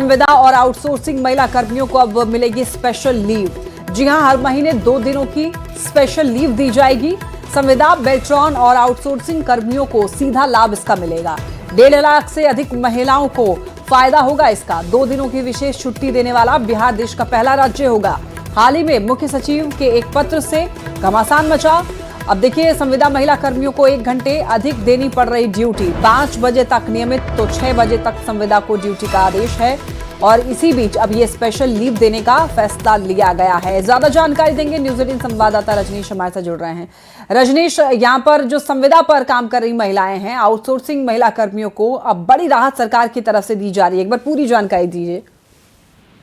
संविदा और आउटसोर्सिंग महिला कर्मियों को अब मिलेगी स्पेशल लीव। जी हां, हर महीने 2 दिनों की स्पेशल लीव दी जाएगी। संविदा, बेल्ट्रॉन और आउटसोर्सिंग कर्मियों को सीधा लाभ इसका मिलेगा। 1.5 लाख से अधिक महिलाओं को फायदा होगा इसका। 2 दिनों की विशेष छुट्टी देने वाला बिहार देश का पहला राज्य होगा। हाल ही में मुख्य सचिव के एक पत्र से घमासान मचा। अब देखिए, संविदा महिला कर्मियों को 1 घंटे अधिक देनी पड़ रही ड्यूटी। 5 बजे तक नियमित तो 6 बजे तक संविदा को ड्यूटी का आदेश है और इसी बीच अब ये स्पेशल लीव देने का फैसला लिया गया है। ज्यादा जानकारी देंगे न्यूज 18 संवाददाता रजनीश हमारे साथ जुड़ रहे हैं। रजनीश, यहाँ पर जो संविदा पर काम कर रही महिलाएं हैं, आउटसोर्सिंग महिला कर्मियों को अब बड़ी राहत सरकार की तरफ से दी जा रही है। एक बार पूरी जानकारी दीजिए।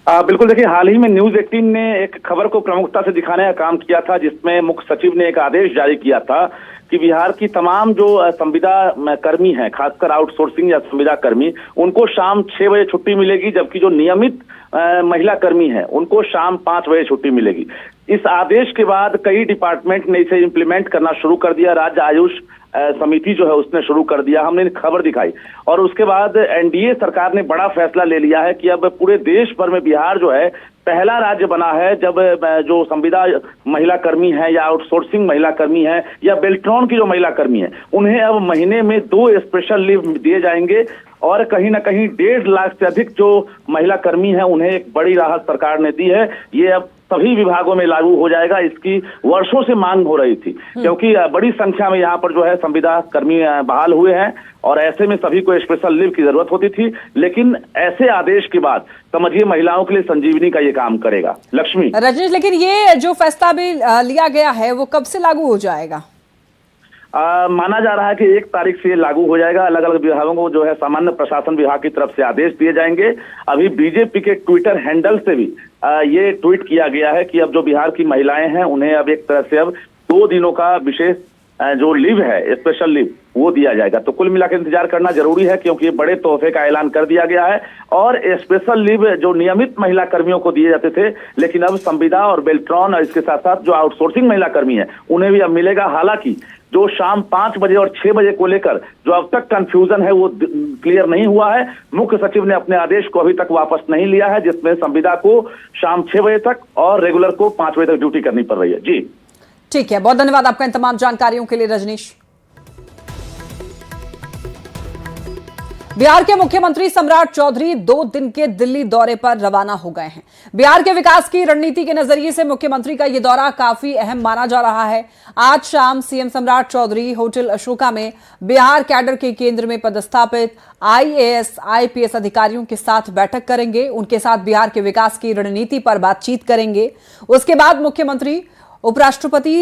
बिल्कुल, देखिए, हाल ही में न्यूज 18 ने एक खबर को प्रमुखता से दिखाने का काम किया था, जिसमें मुख्य सचिव ने एक आदेश जारी किया था कि बिहार की तमाम जो संविदा कर्मी हैं, खासकर आउटसोर्सिंग या संविदा कर्मी, उनको शाम 6 बजे छुट्टी मिलेगी, जबकि जो नियमित महिला कर्मी हैं उनको शाम 5 बजे छुट्टी मिलेगी। इस आदेश के बाद कई डिपार्टमेंट ने इसे इम्प्लीमेंट करना शुरू कर दिया। राज्य आयुष समिति जो है उसने शुरू कर दिया, हमने खबर दिखाई। और उसके बाद एनडीए सरकार ने बड़ा फैसला ले लिया है कि अब पूरे देश भर में बिहार जो है पहला राज्य बना है जब जो संविदा महिला कर्मी है या आउटसोर्सिंग महिला कर्मी है या बेल्ट्रॉन की जो महिला कर्मी है, उन्हें अब महीने में 2 स्पेशल लीव दिए जाएंगे। और कहीं ना कहीं 1.5 लाख से अधिक जो महिला कर्मी है उन्हें एक बड़ी राहत सरकार ने दी है। ये अब सभी विभागों में लागू हो जाएगा। इसकी वर्षों से मांग हो रही थी, क्योंकि बड़ी संख्या में यहाँ पर जो है संविदा कर्मी बहाल हुए हैं और ऐसे में सभी को स्पेशल लीव की जरूरत होती थी। लेकिन ऐसे आदेश के बाद समझिए महिलाओं के लिए संजीवनी का ये काम करेगा। लक्ष्मी। रजनीश, लेकिन ये जो फैसला भी लिया गया है वो कब से लागू हो जाएगा? माना जा रहा है कि 1 तारीख से ये लागू हो जाएगा। अलग अलग विभागों को जो है सामान्य प्रशासन विभाग की तरफ से आदेश दिए जाएंगे। अभी बीजेपी के ट्विटर हैंडल से भी ये ट्वीट किया गया है कि अब जो बिहार की महिलाएं हैं उन्हें अब एक तरह से अब 2 दिनों का विशेष जो लीव है, स्पेशल लीव, वो दिया जाएगा। तो कुल मिलाकर इंतजार करना जरूरी है, क्योंकि बड़े तोहफे का ऐलान कर दिया गया है। और स्पेशल लीव जो नियमित महिला कर्मियों को दिए जाते थे, लेकिन अब संविदा और बेल्ट्रॉन और इसके साथ साथ जो आउटसोर्सिंग महिला कर्मी है उन्हें भी अब मिलेगा। हालांकि जो शाम 5 बजे और 6 बजे को लेकर जो अब तक कंफ्यूजन है वो क्लियर नहीं हुआ है। मुख्य सचिव ने अपने आदेश को अभी तक वापस नहीं लिया है, जिसमें संविदा को शाम 6 बजे तक और रेगुलर को 5 बजे तक ड्यूटी करनी पड़ रही है। जी ठीक है, बहुत धन्यवाद आपका इन तमाम जानकारियों के लिए रजनीश। बिहार के मुख्यमंत्री सम्राट चौधरी 2 दिन के दिल्ली दौरे पर रवाना हो गए हैं। बिहार के विकास की रणनीति के नजरिए से मुख्यमंत्री का यह दौरा काफी अहम माना जा रहा है। आज शाम सीएम सम्राट चौधरी होटल अशोका में बिहार कैडर के केंद्र में पदस्थापित IAS, IPS अधिकारियों के साथ बैठक करेंगे। उनके साथ बिहार के विकास की रणनीति पर बातचीत करेंगे। उसके बाद मुख्यमंत्री उपराष्ट्रपति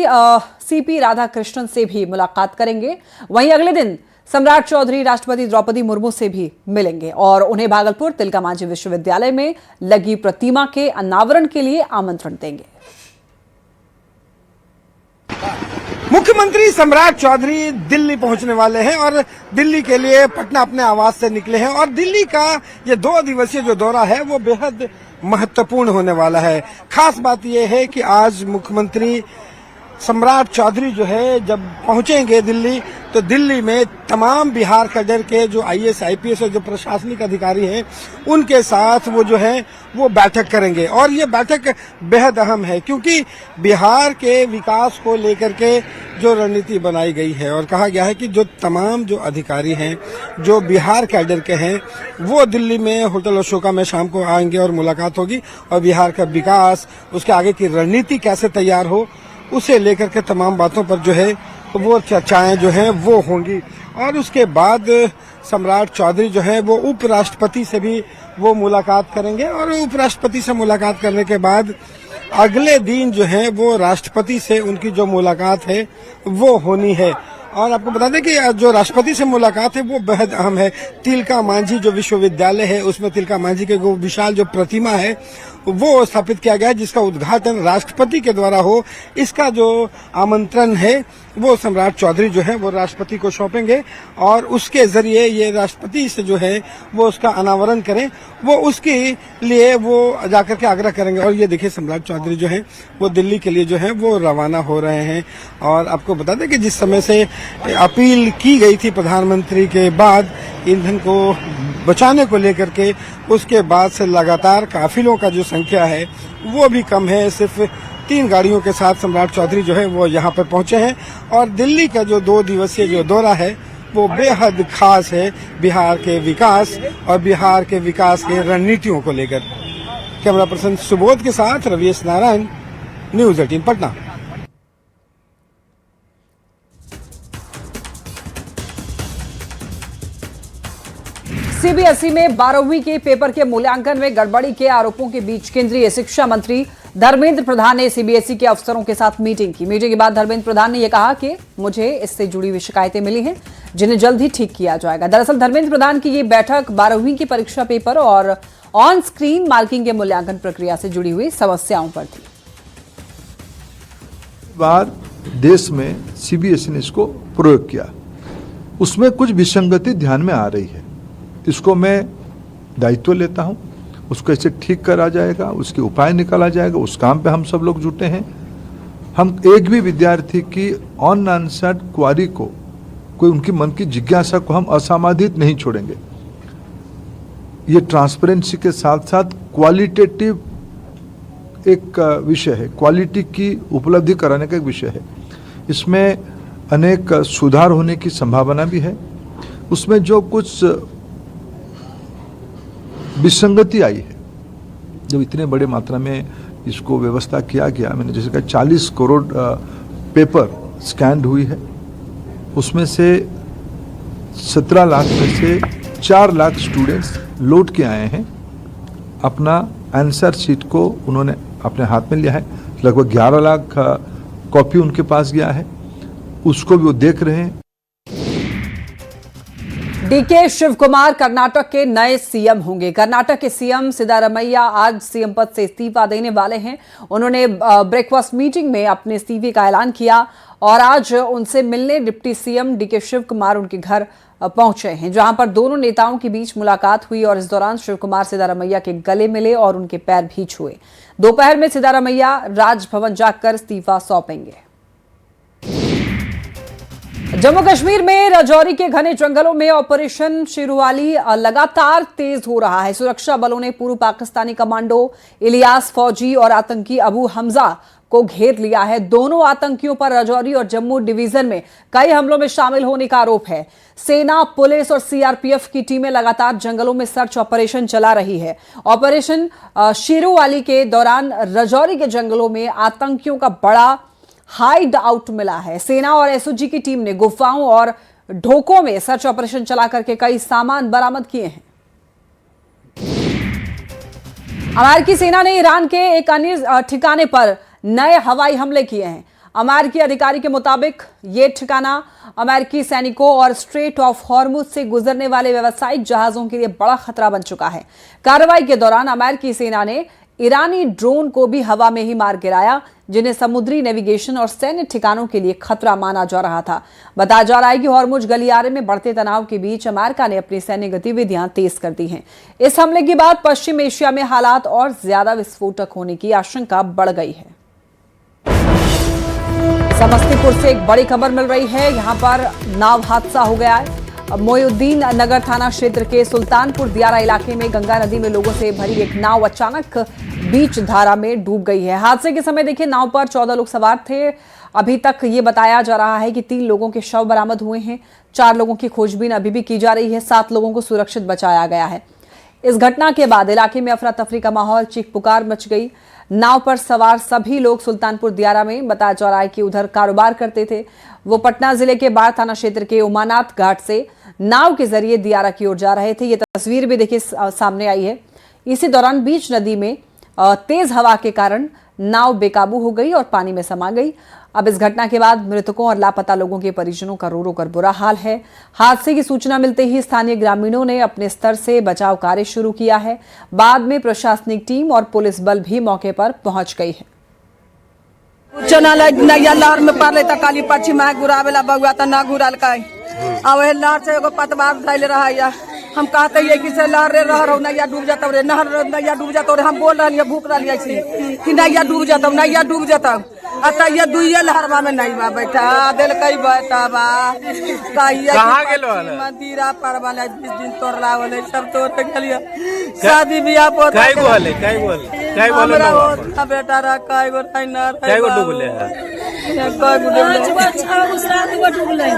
CP राधाकृष्णन से भी मुलाकात करेंगे। वहीं अगले दिन सम्राट चौधरी राष्ट्रपति द्रौपदी मुर्मू से भी मिलेंगे और उन्हें भागलपुर तिलका मांझी विश्वविद्यालय में लगी प्रतिमा के अनावरण के लिए आमंत्रण देंगे। मुख्यमंत्री सम्राट चौधरी दिल्ली पहुंचने वाले हैं और दिल्ली के लिए पटना अपने आवास से निकले हैं और दिल्ली का ये 2 दिवसीय जो दौरा है वो बेहद महत्वपूर्ण होने वाला है। खास बात यह है कि आज मुख्यमंत्री सम्राट चौधरी जो है जब पहुंचेंगे दिल्ली, तो दिल्ली में तमाम बिहार कैडर के जो IAS, IPS और जो प्रशासनिक अधिकारी हैं उनके साथ वो जो है वो बैठक करेंगे। और ये बैठक बेहद अहम है, क्योंकि बिहार के विकास को लेकर के जो रणनीति बनाई गई है और कहा गया है कि जो तमाम जो अधिकारी हैं जो बिहार कैडर के हैं वो दिल्ली में होटल अशोका में शाम को आएंगे और मुलाकात होगी और बिहार का विकास, उसके आगे की रणनीति कैसे तैयार हो, उसे लेकर के तमाम बातों पर जो है वो चर्चाएं जो हैं वो होंगी। और उसके बाद सम्राट चौधरी जो है वो उपराष्ट्रपति से भी वो मुलाकात करेंगे और उपराष्ट्रपति से मुलाकात करने के बाद अगले दिन जो है वो राष्ट्रपति से उनकी जो मुलाकात है वो होनी है। और आपको बता दें कि जो राष्ट्रपति से मुलाकात है वो बेहद अहम है। तिलका मांझी जो विश्वविद्यालय है उसमें तिलका मांझी के वो विशाल जो प्रतिमा है वो स्थापित किया गया है, जिसका उद्घाटन राष्ट्रपति के द्वारा हो। इसका जो आमंत्रण है वो सम्राट चौधरी जो है वो राष्ट्रपति को सौंपेंगे और उसके जरिए ये राष्ट्रपति से जो है वो उसका अनावरण करें, वो उसके लिए वो जाकर के आग्रह करेंगे। और ये देखिए सम्राट चौधरी जो है वो दिल्ली के लिए जो है वो रवाना हो रहे हैं। और आपको बता दें कि जिस समय से अपील की गई थी प्रधानमंत्री के बाद ईंधन को बचाने को लेकर के उसके बाद से लगातार काफिलों का जो संख्या है वो भी कम है। सिर्फ 3 गाड़ियों के साथ सम्राट चौधरी जो है वो यहाँ पर पहुंचे हैं और दिल्ली का जो 2 दिवसीय जो दौरा है वो बेहद खास है बिहार के विकास और बिहार के विकास के रणनीतियों को लेकर। कैमरा पर्सन सुबोध के साथ रवीश नारायण, न्यूज़ 18 पटना। सीबीएसई में 12वीं के पेपर के मूल्यांकन में गड़बड़ी के आरोपों के बीच केंद्रीय शिक्षा मंत्री धर्मेंद्र प्रधान ने सीबीएसई के अफसरों के साथ मीटिंग की। मीटिंग के बाद धर्मेंद्र प्रधान ने यह कहा कि मुझे इससे जुड़ी हुई शिकायतें मिली हैं जिन्हें जल्द ही ठीक किया जाएगा। दरअसल धर्मेंद्र प्रधान की ये बैठक 12वीं की परीक्षा पेपर और ऑन स्क्रीन मार्किंग के मूल्यांकन प्रक्रिया से जुड़ी हुई समस्याओं पर थी। बार देश में सीबीएसई ने इसको प्रयोग किया, उसमें कुछ विसंगति ध्यान में आ रही है। इसको मैं दायित्व लेता हूं, उसको ऐसे ठीक करा जाएगा, उसके उपाय निकाला जाएगा। उस काम पे हम सब लोग जुटे हैं। हम एक भी विद्यार्थी की ऑन आंसर्ड क्वारी को, कोई उनकी मन की जिज्ञासा को हम असमाधित नहीं छोड़ेंगे। ये ट्रांसपेरेंसी के साथ साथ क्वालिटेटिव एक विषय है, क्वालिटी की उपलब्धि कराने का एक विषय है। इसमें अनेक सुधार होने की संभावना भी है। उसमें जो कुछ विसंगति आई है, जब इतने बड़े मात्रा में इसको व्यवस्था किया गया, मैंने जैसे कहा 40 करोड़ पेपर स्कैन हुई है, उसमें से 17 लाख में से 4 लाख स्टूडेंट्स लौट के आए हैं। अपना आंसर शीट को उन्होंने अपने हाथ में लिया है। लगभग 11 लाख कॉपी उनके पास गया है, उसको भी वो देख रहे हैं। डीके शिव कुमार कर्नाटक के नए सीएम होंगे। कर्नाटक के सीएम सिद्धारमैया आज सीएम पद से इस्तीफा देने वाले हैं। उन्होंने ब्रेकफास्ट मीटिंग में अपने इस्तीफे का ऐलान किया और आज उनसे मिलने deputy CM DK Shivakumar उनके घर पहुंचे हैं, जहां पर दोनों नेताओं के बीच मुलाकात हुई और इस दौरान शिव कुमार सिद्धारमैया के गले मिले और उनके पैर भी छुए। दोपहर में सिद्धारमैया राजभवन जाकर इस्तीफा सौंपेंगे। जम्मू कश्मीर में राजौरी के घने जंगलों में ऑपरेशन शेरवाली लगातार तेज हो रहा है। सुरक्षा बलों ने पूर्व पाकिस्तानी कमांडो इलियास फौजी और आतंकी अबू हमजा को घेर लिया है। दोनों आतंकियों पर राजौरी और जम्मू डिवीजन में कई हमलों में शामिल होने का आरोप है। सेना, पुलिस और सीआरपीएफ की टीमें लगातार जंगलों में सर्च ऑपरेशन चला रही है। ऑपरेशन शेरवाली के दौरान राजौरी के जंगलों में आतंकियों का बड़ा हाइड आउट मिला है। सेना और एसओजी की टीम ने गुफाओं और ढोकों में सर्च ऑपरेशन चला करके कई सामान बरामद किए हैं। अमेरिकी सेना ने ईरान के एक अन्य ठिकाने पर नए हवाई हमले किए हैं। अमेरिकी अधिकारी के मुताबिक ये ठिकाना अमेरिकी सैनिकों और स्ट्रेट ऑफ हॉर्मुज से गुजरने वाले व्यावसायिक जहाजों के लिए बड़ा खतरा बन चुका है। कार्रवाई के दौरान अमेरिकी सेना ने ईरानी ड्रोन को भी हवा में ही मार गिराया, जिन्हें समुद्री नेविगेशन और सैन्य ठिकानों के लिए खतरा माना जा रहा था। बताया जा रहा है कि हॉर्मुज गलियारे में बढ़ते तनाव के बीच अमेरिका ने अपनी सैन्य गतिविधियां तेज कर दी हैं। इस हमले के बाद पश्चिम एशिया में हालात और ज्यादा विस्फोटक होने की आशंका बढ़ गई है। समस्तीपुर से एक बड़ी खबर मिल रही है। यहां पर नाव हादसा हो गया है। मोइनुद्दीन नगर थाना क्षेत्र के सुल्तानपुर दियारा इलाके में गंगा नदी में लोगों से भरी एक नाव अचानक बीच धारा में डूब गई है। हादसे के समय देखिए नाव पर 14 लोग सवार थे। अभी तक ये बताया जा रहा है कि 3 लोगों के शव बरामद हुए हैं। 4 लोगों की खोजबीन अभी भी की जा रही है। 7 लोगों को सुरक्षित बचाया गया है। इस घटना के बाद इलाके में अफरा तफरी का माहौल, चीख पुकार मच गई। नाव पर सवार सभी लोग सुल्तानपुर दियारा में, बताया जा रहा है कि उधर कारोबार करते थे। वो पटना जिले के बाढ़ थाना क्षेत्र के उमानाथ घाट से नाव के जरिए दियारा की ओर जा रहे थे। ये तस्वीर भी देखिए सामने आई है। इसी दौरान बीच नदी में तेज हवा के कारण नाव बेकाबू हो गई और पानी में समा गई। अब इस घटना के बाद मृतकों और लापता लोगों के परिजनों का रो रो कर बुरा हाल है। हादसे की सूचना मिलते ही स्थानीय ग्रामीणों ने अपने स्तर से बचाव कार्य शुरू किया है। बाद में प्रशासनिक टीम और पुलिस बल भी मौके पर पहुंच गई है। लहर में पड़े तो काली पक्षी में घुरावेला बउआ तो न घुरल अब लहर से एगो पतवार धैल रहा हम कहते ये कि से लहर रे रह नैया डूब जाता रे, नहर नैया डूब जाता रे। हम बोल रहे भूख रही ऐसी कि नैया डूब जाता, नैया डूब जाता। अतः ये दुइये लहरवा में नहीं बा बैठा दिल कई बैठा बा कहाँ गेलो मंदिरा पर वाला 20 दिन तोड़ला वाले सब तोड़ गलिया। शादी बियाह पर काय बोले हमरा होता बेटा रा काय गो नहीं ना काय गो डूबले है काय गो डूबले।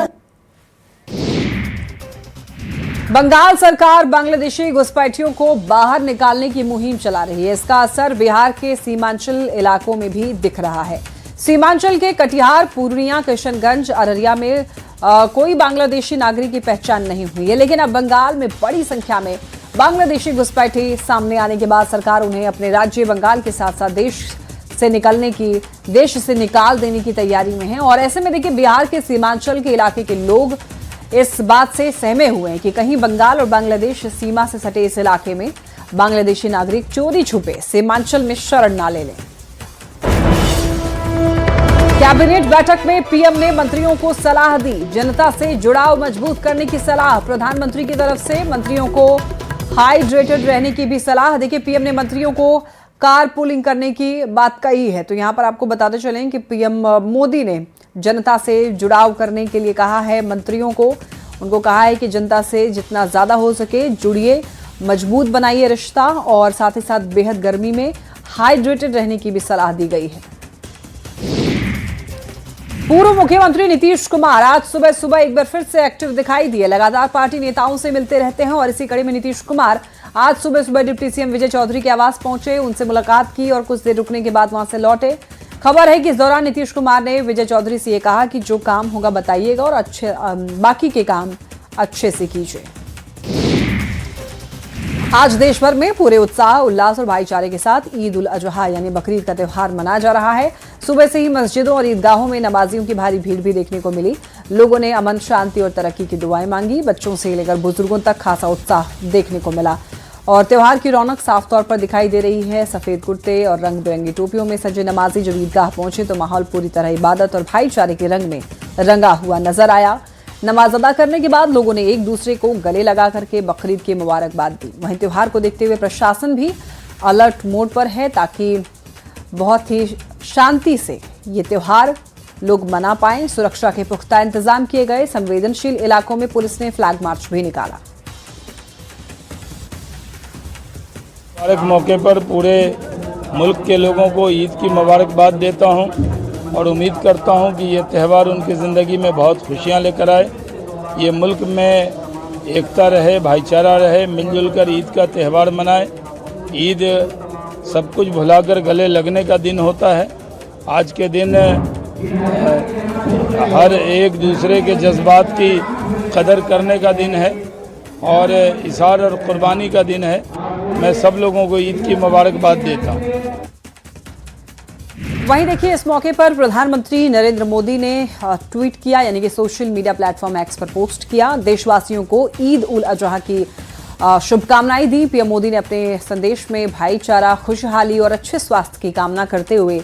बंगाल सरकार बांग्लादेशी घुसपैठियों को बाहर निकालने की मुहिम चला रही है। इसका असर बिहार के सीमांचल इलाकों में भी दिख रहा है। सीमांचल के कटिहार, पूर्णिया, किशनगंज, अररिया में कोई बांग्लादेशी नागरिक की पहचान नहीं हुई है, लेकिन अब बंगाल में बड़ी संख्या में बांग्लादेशी घुसपैठी सामने आने के बाद सरकार उन्हें अपने राज्य बंगाल के साथ साथ देश से निकाल देने की तैयारी में है। और ऐसे में देखिए, बिहार के सीमांचल के इलाके के लोग इस बात से सहमे हुए हैं कि कहीं बंगाल और बांग्लादेश सीमा से सटे इस इलाके में बांग्लादेशी नागरिक चोरी छुपे सीमांचल में शरण ना ले लें। कैबिनेट बैठक में पीएम ने मंत्रियों को सलाह दी, जनता से जुड़ाव मजबूत करने की सलाह। प्रधानमंत्री की तरफ से मंत्रियों को हाइड्रेटेड रहने की भी सलाह। देखिए, पीएम ने मंत्रियों को कार पूलिंग करने की बात कही है। तो यहां पर आपको बताते चलें कि पीएम मोदी ने जनता से जुड़ाव करने के लिए कहा है मंत्रियों को। उनको कहा है कि जनता से जितना ज्यादा हो सके जुड़िए, मजबूत बनाइए रिश्ता, और साथ ही साथ बेहद गर्मी में हाइड्रेटेड रहने की भी सलाह दी गई है। पूर्व मुख्यमंत्री नीतीश कुमार आज सुबह एक बार फिर से एक्टिव दिखाई दिए। लगातार पार्टी नेताओं से मिलते रहते हैं और इसी कड़ी में नीतीश कुमार आज सुबह डिप्टी सीएम विजय चौधरी के आवास पहुंचे, उनसे मुलाकात की और कुछ देर रुकने के बाद वहां से लौटे। खबर है कि इस दौरान नीतीश कुमार ने विजय चौधरी से ये कहा कि जो काम होगा बताइएगा और बाकी के काम अच्छे से कीजिए। आज देश भर में पूरे उत्साह, उल्लास और भाईचारे के साथ ईद उल अजहा यानी बकरीद का त्योहार मनाया जा रहा है। सुबह से ही मस्जिदों और ईदगाहों में नमाजियों की भारी भीड़ भी देखने को मिली। लोगों ने अमन, शांति और तरक्की की दुआएं मांगी। बच्चों से लेकर बुजुर्गों तक खासा उत्साह देखने को मिला और त्योहार की रौनक साफ तौर पर दिखाई दे रही है। सफेद कुर्ते और रंग बिरंगी टोपियों में सजे नमाजी जब ईदगाह पहुंचे तो माहौल पूरी तरह इबादत और भाईचारे के रंग में रंगा हुआ नजर आया। नमाज अदा करने के बाद लोगों ने एक दूसरे को गले लगा करके बकरीद की मुबारकबाद दी। वहीं त्योहार को देखते हुए प्रशासन भी अलर्ट मोड पर है ताकि बहुत ही शांति से ये त्योहार लोग मना पाएं। सुरक्षा के पुख्ता इंतजाम किए गए। संवेदनशील इलाकों में पुलिस ने फ्लैग मार्च भी निकाला। मुबारक मौके पर पूरे मुल्क के लोगों को ईद की मुबारकबाद देता हूं और उम्मीद करता हूं कि ये त्यौहार उनकी ज़िंदगी में बहुत खुशियां लेकर आए। ये मुल्क में एकता रहे, भाईचारा रहे, मिलजुल कर ईद का त्यौहार मनाए। ईद सब कुछ भुलाकर गले लगने का दिन होता है। आज के दिन हर एक दूसरे के जज्बात की कदर करने का दिन है और इज़हार और कुर्बानी का दिन है। मैं सब लोगों को ईद की मुबारकबाद देता हूँ। वहीं देखिए, इस मौके पर प्रधानमंत्री नरेंद्र मोदी ने ट्वीट किया, यानी कि सोशल मीडिया प्लेटफॉर्म एक्स पर पोस्ट किया। देशवासियों को ईद उल अजहा की शुभकामनाएं दी। पीएम मोदी ने अपने संदेश में भाईचारा, खुशहाली और अच्छे स्वास्थ्य की कामना करते हुए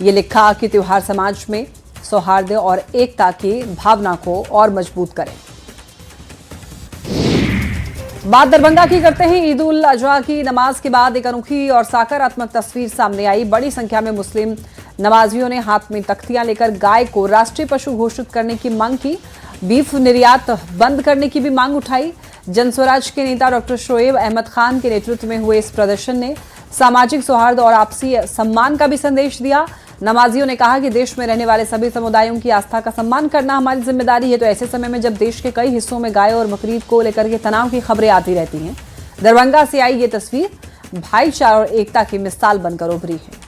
ये लिखा कि त्योहार समाज में सौहार्द और एकता की भावना को और मजबूत करें। बात दरभंगा की करते हैं। ईद उल अजहा की नमाज के बाद एक अनोखी और सकारात्मक तस्वीर सामने आई। बड़ी संख्या में मुस्लिम नमाजियों ने हाथ में तख्तियां लेकर गाय को राष्ट्रीय पशु घोषित करने की मांग की। बीफ निर्यात बंद करने की भी मांग उठाई। जनस्वराज के नेता डॉक्टर शोएब अहमद खान के नेतृत्व में हुए इस प्रदर्शन ने सामाजिक सौहार्द और आपसी सम्मान का भी संदेश दिया। नमाजियों ने कहा कि देश में रहने वाले सभी समुदायों की आस्था का सम्मान करना हमारी जिम्मेदारी है। तो ऐसे समय में जब देश के कई हिस्सों में गायों और बकरीद को लेकर के तनाव की खबरें आती रहती हैं, दरभंगा से आई ये तस्वीर भाईचारा और एकता की मिसाल बनकर उभरी है।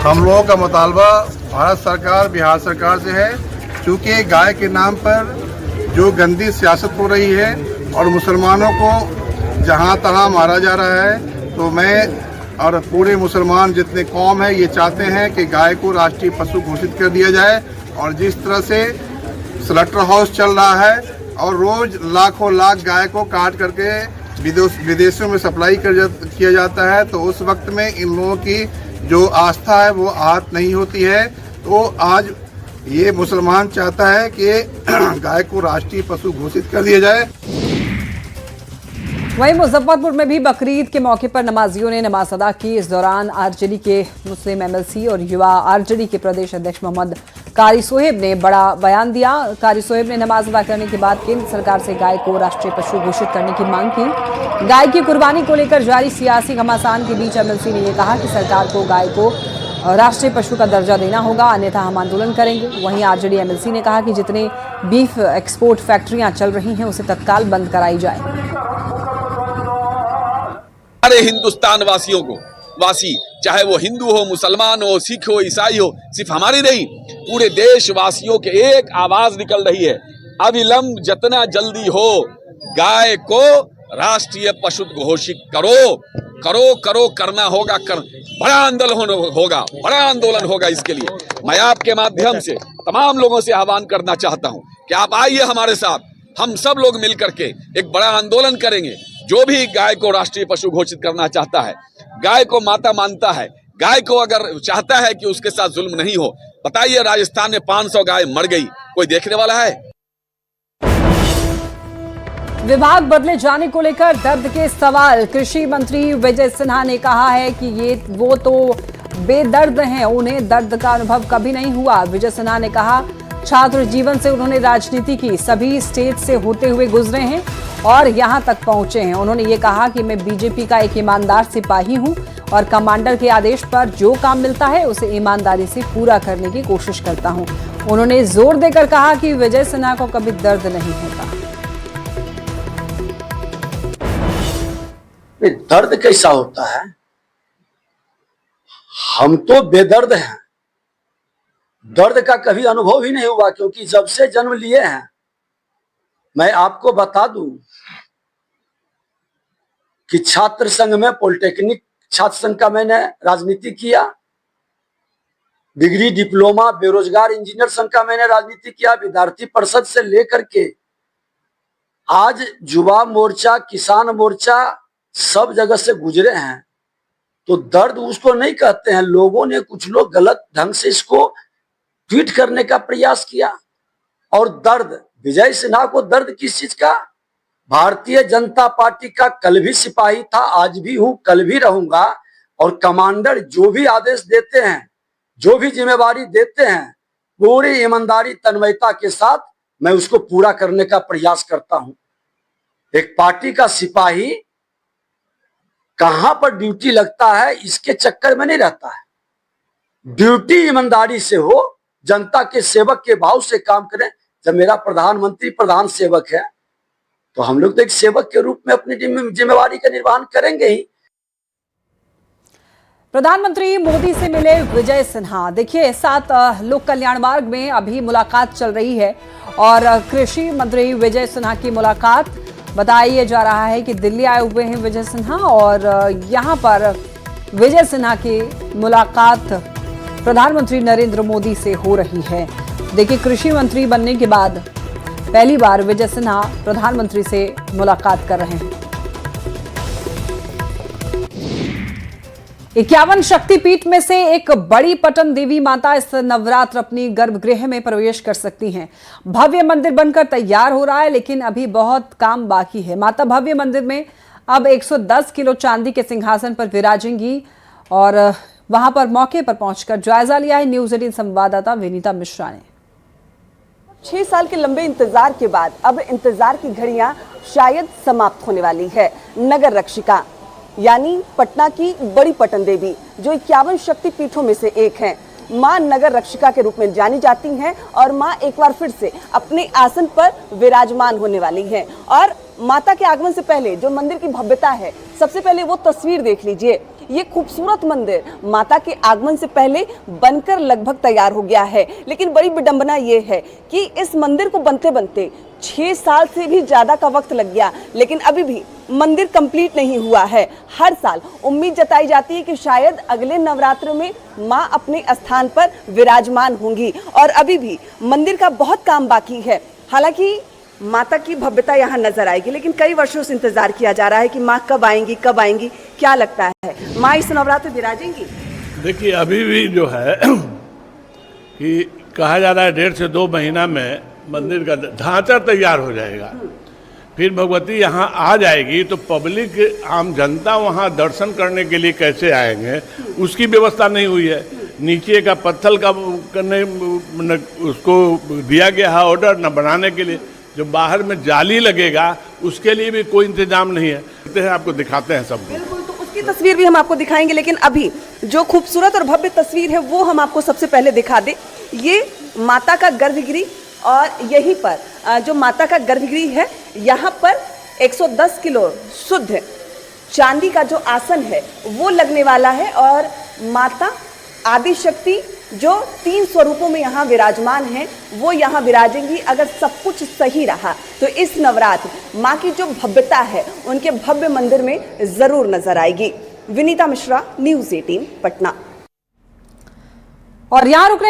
हम लोगों का मुतालबा भारत सरकार, बिहार सरकार से है, क्योंकि गाय के नाम पर जो गंदी सियासत हो रही है और मुसलमानों को जहाँ तहाँ मारा जा रहा है, तो मैं और पूरे मुसलमान जितने कौम है ये चाहते हैं कि गाय को राष्ट्रीय पशु घोषित कर दिया जाए। और जिस तरह से स्लॉटर हाउस चल रहा है और रोज लाखों लाख गाय को काट करके विदेशों में सप्लाई किया जाता है, तो उस वक्त में इन लोगों की जो आस्था है वो आहत नहीं होती है। तो आज ये मुसलमान चाहता है कि गाय को राष्ट्रीय पशु घोषित कर दिया जाए। वहीं मुजफ्फरपुर में भी बकरीद के मौके पर नमाजियों ने नमाज अदा की। इस दौरान आरजेडी के मुस्लिम एमएलसी और युवा आरजेडी के प्रदेश अध्यक्ष मोहम्मद कारी सोहेब ने बड़ा बयान दिया। कारी सोहेब ने नमाज अदा करने के बाद केंद्र सरकार से गाय को राष्ट्रीय पशु घोषित करने की मांग की। गाय की कुर्बानी को लेकर जारी सियासी घमासान के बीच एमएलसी ने यह कहा कि सरकार को गाय को राष्ट्रीय पशु का दर्जा देना होगा, अन्यथा हम आंदोलन करेंगे। वहीं आरजेडी एमएलसी ने कहा कि जितने बीफ एक्सपोर्ट फैक्ट्रियां चल रही हैं उसे तत्काल बंद कराई जाए। सारे हिंदुस्तान वासियों को चाहे वो हिंदू हो, मुसलमान हो, सिख हो, ईसाई हो, सिर्फ हमारी नहीं पूरे देशवासियों के एक आवाज निकल रही है, अविलंब जितना जल्दी हो गाय को राष्ट्रीय पशु घोषित करो करना होगा। बड़ा आंदोलन होगा। इसके लिए मैं आपके माध्यम से तमाम लोगों से आह्वान करना चाहता हूं कि आप आइए हमारे साथ, हम सब लोग मिल करके एक बड़ा आंदोलन करेंगे। जो भी गाय को राष्ट्रीय पशु घोषित करना चाहता है, गाय को माता मानता है, गाय को अगर चाहता है कि उसके साथ जुल्म नहीं हो, बताइए राजस्थान में 500 गाय मर गई, कोई देखने वाला है? विभाग बदले जाने को लेकर दर्द के सवाल। कृषि मंत्री विजय सिन्हा ने कहा है कि वो तो बेदर्द हैं, उन्हें दर्द का अनुभव कभी नहीं हुआ। विजय सिन्हा ने कहा छात्र जीवन से उन्होंने राजनीति की, सभी स्टेज से होते हुए गुजरे हैं और यहां तक पहुंचे हैं। उन्होंने ये कहा कि मैं बीजेपी का एक ईमानदार सिपाही हूं और कमांडर के आदेश पर जो काम मिलता है उसे ईमानदारी से पूरा करने की कोशिश करता हूं। उन्होंने जोर देकर कहा कि विजय सिन्हा को कभी दर्द नहीं होता। दर्द कैसा होता है? हम तो बेदर्द हैं, दर्द का कभी अनुभव ही नहीं हुआ, क्योंकि जब से जन्म लिए हैं। मैं आपको बता दूं कि छात्र संघ में, पॉलिटेक्निक छात्र संघ का मैंने राजनीति किया, डिग्री डिप्लोमा बेरोजगार इंजीनियर संघ का मैंने राजनीति किया, विद्यार्थी परिषद से लेकर के आज युवा मोर्चा, किसान मोर्चा, सब जगह से गुजरे हैं। तो दर्द उसको नहीं कहते हैं। लोगों ने, कुछ लोग गलत ढंग से इसको ट्वीट करने का प्रयास किया। और दर्द, विजय सिन्हा को दर्द किस चीज का? भारतीय जनता पार्टी का कल भी सिपाही था, आज भी हूं, कल भी रहूंगा। और कमांडर जो भी आदेश देते हैं, जो भी जिम्मेवारी देते हैं, पूरी ईमानदारी तन्मयता के साथ मैं उसको पूरा करने का प्रयास करता हूं। एक पार्टी का सिपाही कहां पर ड्यूटी लगता है इसके चक्कर में नहीं रहता है। ड्यूटी ईमानदारी से हो, जनता के सेवक के भाव से काम करें। जब मेरा प्रधानमंत्री प्रधान सेवक है तो हम लोग तो एक सेवक के रूप में अपनी जिम्मेवारी का निर्वहन करेंगे ही। प्रधानमंत्री मोदी से मिले विजय सिन्हा। देखिए, 7 लोक कल्याण मार्ग में अभी मुलाकात चल रही है और कृषि मंत्री विजय सिन्हा की मुलाकात, बताया जा रहा है कि दिल्ली आए हुए हैं विजय सिन्हा और यहां पर विजय सिन्हा की मुलाकात प्रधानमंत्री नरेंद्र मोदी से हो रही है। देखिए, कृषि मंत्री बनने के बाद पहली बार विजय सिन्हा प्रधानमंत्री से मुलाकात कर रहे हैं। 51 शक्तिपीठ में से एक बड़ी पटन देवी माता इस नवरात्र अपनी गर्भगृह में प्रवेश कर सकती हैं। भव्य मंदिर बनकर तैयार हो रहा है, लेकिन अभी बहुत काम बाकी है। माता भव्य मंदिर में अब 110 किलो चांदी के सिंहासन पर विराजेंगी और वहां पर मौके पर पहुंचकर जायजा लिया है न्यूज़ 18 संवाददाता विनीता मिश्रा ने। 6 साल के लंबे इंतजार के बाद अब इंतजार की घड़ियां शायद समाप्त होने वाली है। नगर रक्षिका यानी पटना की बड़ी पटन देवी, जो 51 शक्तिपीठों में से एक है, मां नगर रक्षिका के रूप में जानी जाती हैं और मां एक बार फिर से अपने आसन पर विराजमान होने वाली हैं। और माता के आगमन से पहले जो मंदिर की भव्यता है, सबसे पहले वो तस्वीर देख लीजिए। ये खूबसूरत मंदिर माता के आगमन से पहले बनकर लगभग तैयार हो गया है, लेकिन बड़ी विडंबना ये है कि इस मंदिर को बनते बनते 6 साल से भी ज्यादा का वक्त लग गया, लेकिन अभी भी मंदिर कंप्लीट नहीं हुआ है। हर साल उम्मीद जताई जाती है कि शायद अगले नवरात्र में मां अपने स्थान पर विराजमान होंगी और अभी भी मंदिर का बहुत काम बाकी है। हालांकि माता की भव्यता यहाँ नजर आएगी, लेकिन कई वर्षों से इंतजार किया जा रहा है कि माँ कब आएंगी, कब आएंगी। क्या लगता है, माँ इस नवरात्र विराजेंगी? देखिए, अभी भी जो है कि कहा जा रहा है 1.5 से 2 महीना में मंदिर का ढांचा तैयार हो जाएगा। फिर भगवती यहाँ आ जाएगी तो पब्लिक आम जनता वहाँ दर्शन करने के लिए कैसे आएंगे, उसकी व्यवस्था नहीं हुई है। नीचे का पत्थर का करने उसको दिया गया है ऑर्डर न बनाने के लिए, जो बाहर में जाली लगेगा उसके लिए भी कोई इंतजाम नहीं है। आपको दिखाते हैं सब। बिल्कुल, तो उसकी तस्वीर भी हम आपको दिखाएंगे, लेकिन अभी जो खूबसूरत और भव्य तस्वीर है वो हम आपको सबसे पहले दिखा दें। ये माता का गर्भगृह और यहीं पर जो माता का गर्भगृह है यहाँ पर 110 किलो शुद्ध चांदी का जो आसन है वो लगने वाला है और माता आदिशक्ति जो 3 स्वरूपों में यहाँ विराजमान हैं वो यहाँ विराजेंगी। अगर सब कुछ सही रहा तो इस नवरात्र माँ की जो भव्यता है उनके भव्य मंदिर में जरूर नजर आएगी। विनीता मिश्रा, न्यूज़ 18 पटना। और यहाँ रुकने